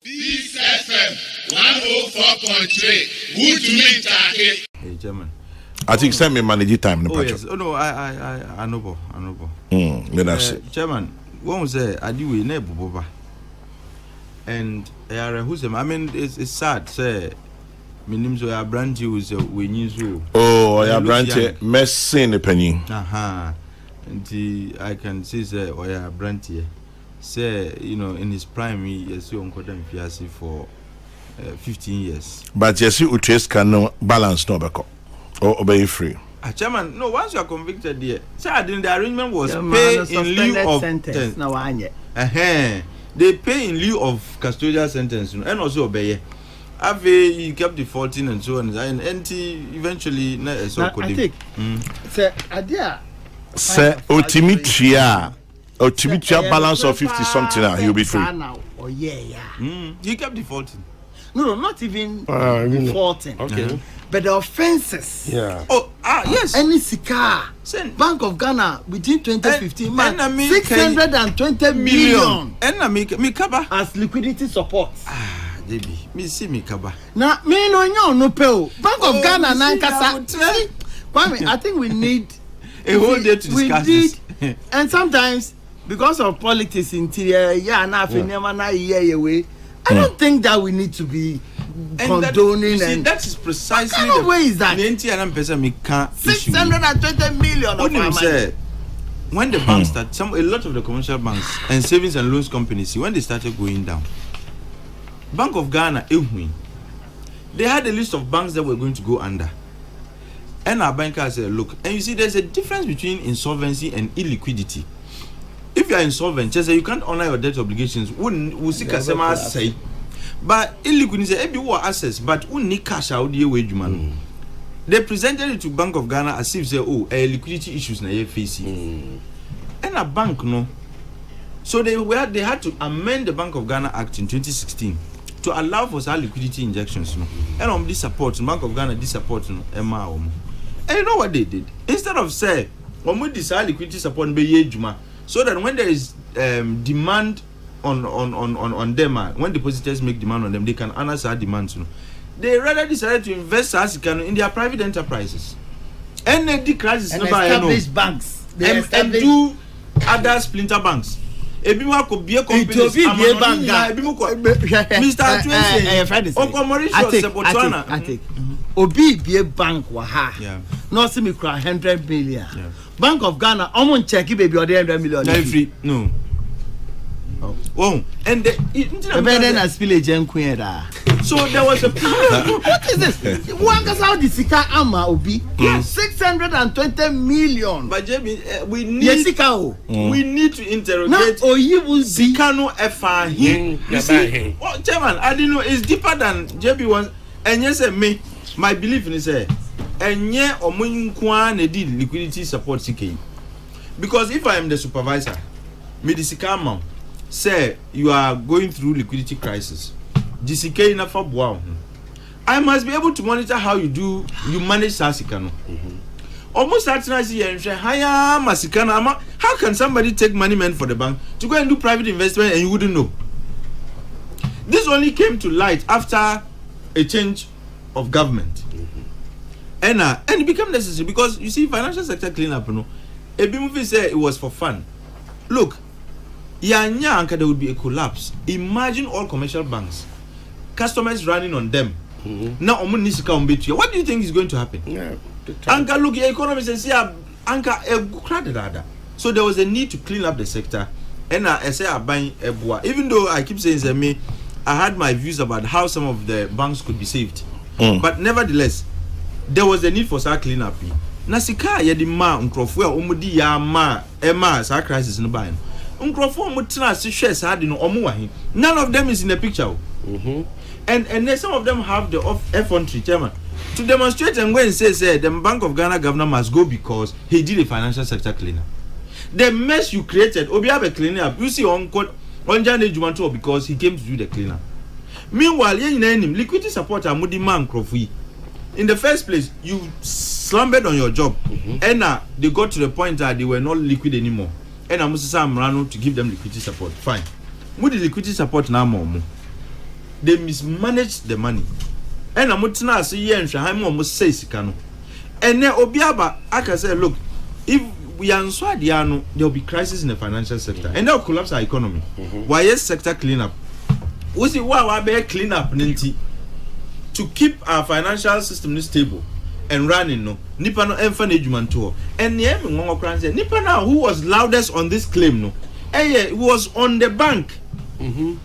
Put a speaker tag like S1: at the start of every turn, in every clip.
S1: This FM 104.3. Good to meet you.
S2: Hey, German.
S3: Atik send me manage time.
S2: Oh yes. Oh no, I know. German. One was I do we never boba. And who's I mean, it's sad. Say, my name's a brand new. We new.
S3: Oh, I brand messing the penny.
S2: Aha. And I can see say, oh yeah, brand here. Say, you know, in his prime, he is Uncle Fiasi for 15 years.
S3: But yes, you trace can balance no back or obey free.
S2: Chairman, no, once you are convicted there, sir, then the arrangement was pay in lieu of sentence. They pay in lieu of custodial sentence and also obey. He kept defaulting and so on, and he eventually
S4: I think, sir,
S3: Sir, Otimitria. Otimitria balance of 50 something, he'll be free.
S4: Oh yeah.
S2: He kept defaulting.
S4: No, not even defaulting.
S5: Okay.
S4: But the offenses.
S5: Yeah.
S2: Oh, yes.
S4: Any Sika, Bank of Ghana between 2015 620 million.
S2: And me cover
S4: as liquidity support.
S2: Debbie, me see me cover.
S4: Now, me no pay. Bank of Ghana nankasa. Kwame, I think we need
S2: a whole day to discuss this.
S4: And sometimes because of politics interior, I don't think that we need to be condoning
S2: that is precisely
S4: what kind of way is that?
S2: 620
S4: million of our money.
S2: When the banks start, a lot of the commercial banks and savings and loans companies, when they started going down, Bank of Ghana, they had a list of banks that were going to go under. And our banker said, look, and you see, there's a difference between insolvency and illiquidity. If you are insolvent, just say you can't honor your debt obligations, we'll see customer say. But illiquidity, if you are assets, but we need cash out the wage man. They presented it to Bank of Ghana as if say, liquidity issues na ye facing. And a bank no. So they had to amend the Bank of Ghana Act in 2016 to allow for some liquidity injections. No? And on this support, Bank of Ghana this support no. And you know what they did? Instead of say, when we decide liquidity support be ye juma, so that when there is demand on them, when depositors make demand on them, they can honor that demand. You know. They rather decided to invest as in their private enterprises. And the crisis
S4: and establish banks.
S2: And do other splinter banks. Ebima could be a company. Mr.
S4: Atik. Obi be a bank waha.
S2: Yeah.
S4: No see me cry 100 billion. Yeah. Bank of Ghana, I'm check baby or 100 million.
S2: No free. No. Oh. And
S4: the village and queen.
S2: So there was a
S4: what is this? One goes out the Sika Ama Obi. 620 million.
S2: But Jamie, we need to interrogate.
S4: Now, you will see
S2: Sikano Efa him. You see, Chairman, I didn't know it's deeper than JB was. And yes, me, my belief in say, and yeah, or did liquidity support CK. Because if I am the supervisor, me the Sikama say you are going through liquidity crisis. GCK enough for wow. I must be able to monitor how you manage Sasikano. Almost starting year and higher Masikana. How can somebody take money meant for the bank to go and do private investment and you wouldn't know? This only came to light after a change of government. And it became necessary because you see financial sector cleanup, you know. Ebimufi said it was for fun. Look, there would be a collapse. Imagine all commercial banks. Customers running on them. Now, what do you think is going to happen?
S5: Yeah,
S2: Anka, look, your economy says, Anka, so there was a need to clean up the sector. And I say, I'm buying a boa. Even though I keep saying, I had my views about how some of the banks could be saved. But nevertheless, there was a need for some cleanup. Nasika, ya di ma, unkrofwe, umudi ya ma, ema, sa crisis in the buying. Unkrofwe, mutina, si shares had in omuwahi. None of them is in the picture. And then some of them have the effrontery, Chairman, to demonstrate and go and say the Bank of Ghana governor must go because he did a financial sector cleanup. The mess you created, Obiabe cleanup, you see on Jane Jumanto because he came to do the cleanup. Meanwhile, liquidity support are Moody man Crofui. In the first place, you slumbered on your job, and they got to the point that they were not liquid anymore. And I must say, I'm running to give them liquidity support. Fine. Moody liquidity support now more. they mismanaged the money. And I'm not saying I'm almost say Sikano. And then Obiaba, I can say, look, if we are there will be crisis in the financial sector, and they'll collapse our economy. Why is sector cleanup? We see why we clean up to keep our financial system stable and running. No, Nipa no enfanagement tour. And Nipa now who was loudest on this claim, no, it was on the bank.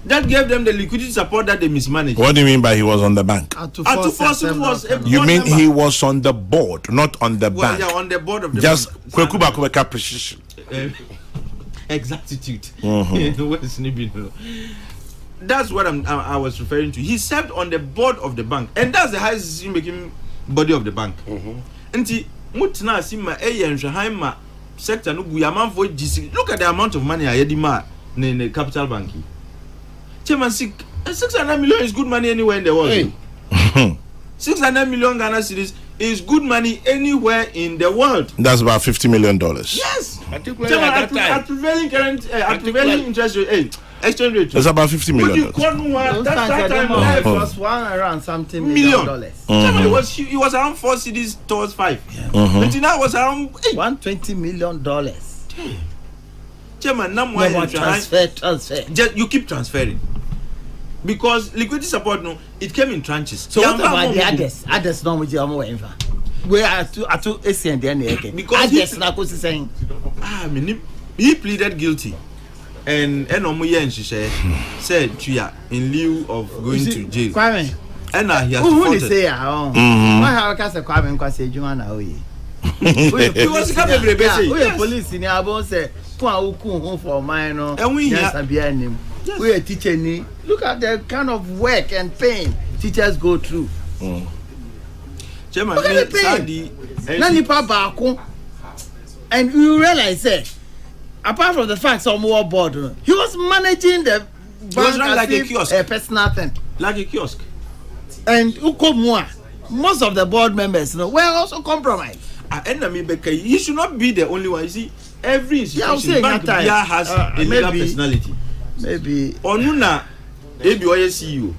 S2: That gave them the liquidity support that they mismanaged.
S3: What do you mean by he was on the bank?
S2: Ato Essien was a
S3: You
S2: board
S3: mean
S2: member.
S3: he was on the board, not on the bank?
S2: Yeah, on the board of the
S3: Just
S2: bank.
S3: Kwekuba Kubeka precision.
S2: Exactitude. That's what I was referring to. He served on the board of the bank, and that's the highest decision-making body of the bank. And Mutna Sima Haima sector no Guyaman for GC. Look at the amount of money I had in the capital banking. Chairman, 600 million is good money anywhere in the world.
S3: Hey.
S2: 600 million Ghana cedis is good money anywhere in the world.
S3: That's about $50 million.
S2: Yes.
S1: Particularly
S2: Chairman,
S1: at that time.
S2: at prevailing interest rate, exchange rate.
S3: That's about $50 million.
S2: That time
S4: it was around something million dollars.
S2: Chairman, it was around 4 cedis towards 5. Until now it was around
S4: $120 million.
S2: Chairman,
S4: No, transfer.
S2: You keep transferring. Because liquidity support, no, it came in tranches.
S4: So what about the others? Others no with your more where Ato Essien then again.
S2: Because
S4: others na kosi saying
S2: he pleaded guilty. And Omoye and Shishe said Tuya in lieu of going to jail.
S4: Kwame.
S2: And he has
S4: Who
S2: defaulted.
S4: say why have ka say Kwame kwase ejuma na oye.
S2: Because
S4: we police ni abon say fun awuku for mine no.
S2: And we
S4: here we a teacher ni. Look at the kind of work and pain teachers go through.
S2: Chairman,
S4: and you realize that apart from the fact some more board, he was managing the bank
S2: like a kiosk.
S4: A personal thing.
S2: Like a kiosk.
S4: And most of the board members were also compromised.
S2: He should not be the only one. You see, every institution bank has a legal personality.
S4: Maybe
S2: Onuna ABOY CEO.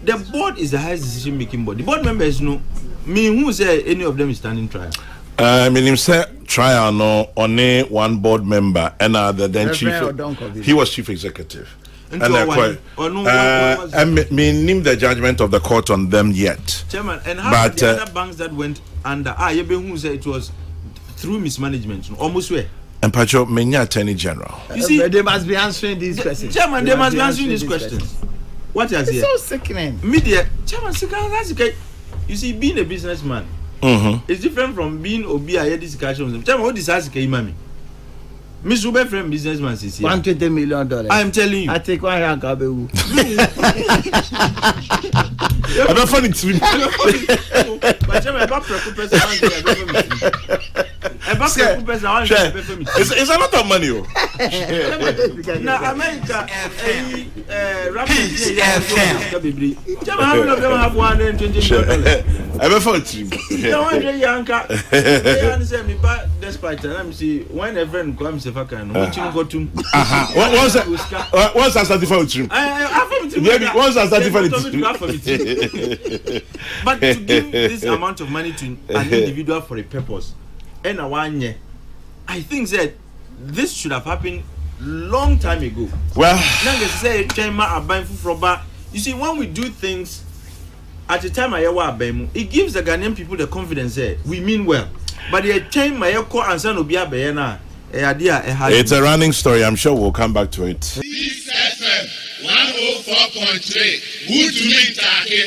S2: The board is the highest decision making body. The board members who say any of them is standing trial.
S3: Him say trial no only one board member and then chief. He was chief executive. And me name the judgment of the court on them yet.
S2: Chairman, and how about the other banks that went under? Who said it was through mismanagement? Almost where?
S3: And Pacho, Menya Attorney General.
S4: You see, they must be answering these questions.
S2: Chairman, they must be answering these questions. What is
S4: it's so sickening.
S2: Media, Chairman, that's okay. You see, being a businessman is different from being Obi. I had discussions. Chairman, what is asking Imami? Miss Ube friend businessman is here.
S4: $120 million.
S2: I am telling you.
S4: I take one rank of
S3: I'm not funny to me.
S2: But Chairman, about
S3: it's a lot of money.
S2: Now, America, Chairman, how many of them have $120 million?
S3: I'm a funny to me.
S2: Despite let me see when a friend comes to Fakan,
S3: what's a certified room? What's a certified
S2: But to give this amount of money to an individual for a purpose, and a 1 year, I think that this should have happened long time ago.
S3: Well,
S2: you see, when we do things at the time it gives the Ghanaian people the confidence that we mean well. But the time
S3: it's a running story. I'm sure we'll come back to it.
S1: This FM 104.3. Good to meet you.